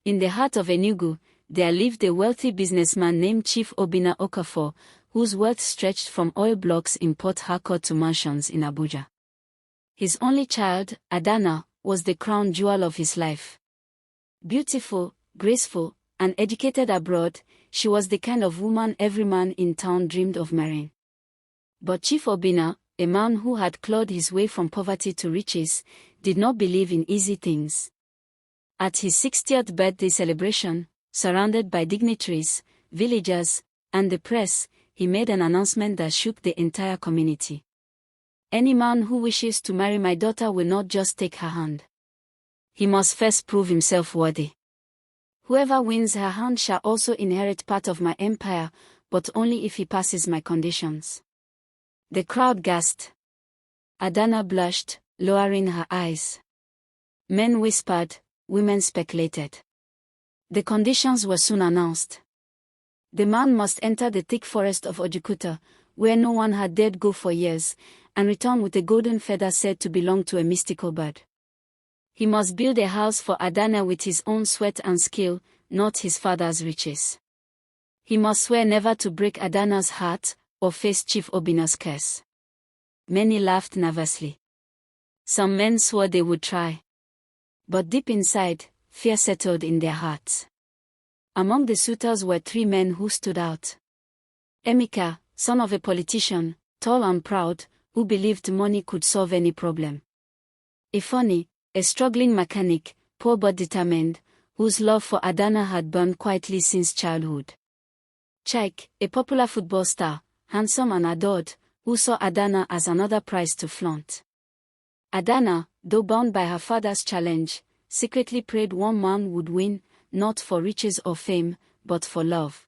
In the heart of Enugu, there lived a wealthy businessman named Chief Obina Okafor, whose wealth stretched from oil blocks in Port Harcourt to mansions in Abuja. His only child, Adanna, was the crown jewel of his life. Beautiful, graceful, and educated abroad, she was the kind of woman every man in town dreamed of marrying. But Chief Obina, a man who had clawed his way from poverty to riches, did not believe in easy things. At his 60th birthday celebration, surrounded by dignitaries, villagers, and the press, he made an announcement that shook the entire community. Any man who wishes to marry my daughter will not just take her hand. He must first prove himself worthy. Whoever wins her hand shall also inherit part of my empire, but only if he passes my conditions. The crowd gasped. Adanna blushed, lowering her eyes. Men whispered, women speculated. The conditions were soon announced. The man must enter the thick forest of Ojukuta, where no one had dared go for years, and return with a golden feather said to belong to a mystical bird. He must build a house for Adanna with his own sweat and skill, not his father's riches. He must swear never to break Adanna's heart, or face Chief Obina's curse. Many laughed nervously. Some men swore they would try. But deep inside, fear settled in their hearts. Among the suitors were 3 men who stood out. Emeka, son of a politician, tall and proud, who believed money could solve any problem. Ifienye, a struggling mechanic, poor but determined, whose love for Adanna had burned quietly since childhood. Chike, a popular football star, handsome and adored, who saw Adanna as another prize to flaunt. Adanna, though bound by her father's challenge, secretly prayed one man would win, not for riches or fame, but for love.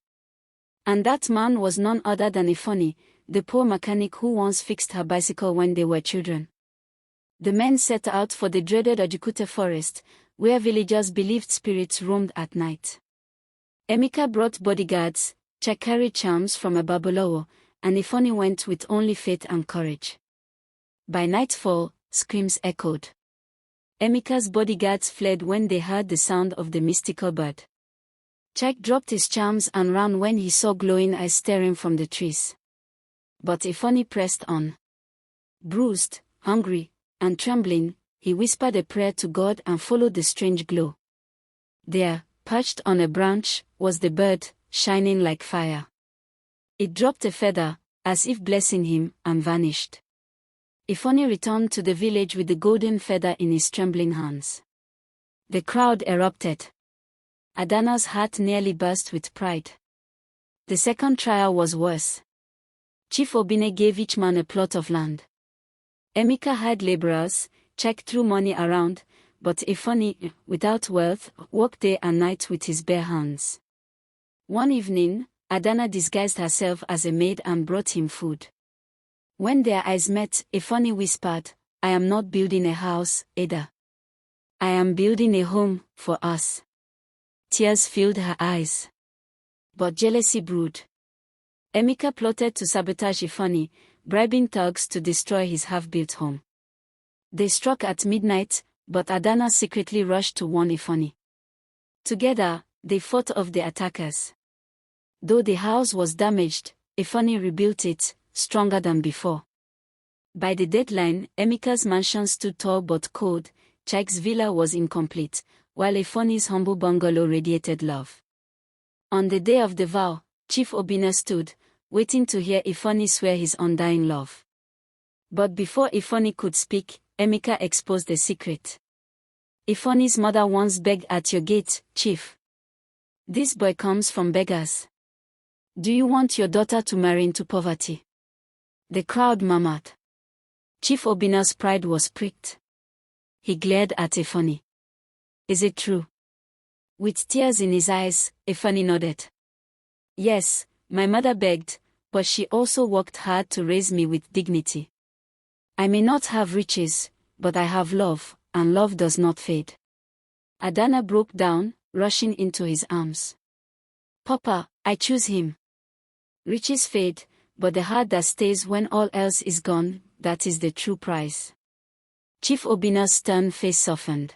And that man was none other than Ifienye, the poor mechanic who once fixed her bicycle when they were children. The men set out for the dreaded Ojukuta forest, where villagers believed spirits roamed at night. Emeka brought bodyguards, Chike carried charms from a babalawo, and Ifienye went with only faith and courage. By nightfall, screams echoed. Emeka's bodyguards fled when they heard the sound of the mystical bird. Chike dropped his charms and ran when he saw glowing eyes staring from the trees. But Ifienye pressed on. Bruised, hungry, and trembling, he whispered a prayer to God and followed the strange glow. There, perched on a branch, was the bird, shining like fire. It dropped a feather, as if blessing him, and vanished. Ifienye returned to the village with the golden feather in his trembling hands. The crowd erupted. Adanna's heart nearly burst with pride. The second trial was worse. Chief Obina gave each man a plot of land. Emeka hired laborers, Chike threw money around, but Ifienye, without wealth, worked day and night with his bare hands. One evening, Adanna disguised herself as a maid and brought him food. When their eyes met, Ifienye whispered, "I am not building a house, Ada. I am building a home for us." Tears filled her eyes. But jealousy brewed. Emeka plotted to sabotage Ifienye, bribing thugs to destroy his half-built home. They struck at midnight, but Adanna secretly rushed to warn Ifienye. Together, they fought off the attackers. Though the house was damaged, Ifienye rebuilt it, stronger than before. By the deadline, Emeka's mansion stood tall but cold, Chike's villa was incomplete, while Ifienye's humble bungalow radiated love. On the day of the vow, Chief Obina stood, waiting to hear Ifienye swear his undying love. But before Ifienye could speak, Emeka exposed the secret. Ifienye's mother once begged at your gate, Chief. This boy comes from beggars. Do you want your daughter to marry into poverty? The crowd murmured. Chief Obina's pride was pricked. He glared at Ifienye. Is it true? With tears in his eyes, Ifienye nodded. Yes, my mother begged, but she also worked hard to raise me with dignity. I may not have riches, but I have love, and love does not fade. Adanna broke down, rushing into his arms. Papa, I choose him. Riches fade, but the heart that stays when all else is gone, that is the true prize. Chief Obina's stern face softened.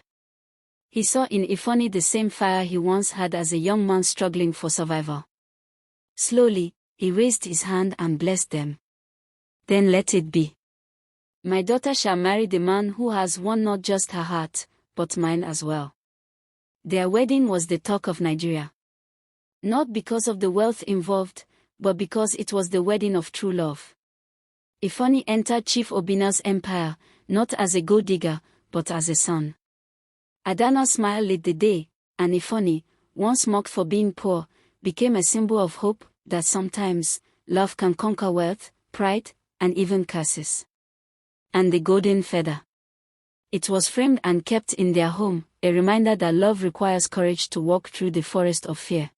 He saw in Ifienye the same fire he once had as a young man struggling for survival. Slowly, he raised his hand and blessed them. Then let it be. My daughter shall marry the man who has won not just her heart, but mine as well. Their wedding was the talk of Nigeria. Not because of the wealth involved, but because it was the wedding of true love. Ifienye entered Chief Obina's empire, not as a gold digger, but as a son. Adanna's smile lit the day, and Ifienye, once mocked for being poor, became a symbol of hope that sometimes love can conquer wealth, pride, and even curses. And the golden feather. It was framed and kept in their home, a reminder that love requires courage to walk through the forest of fear.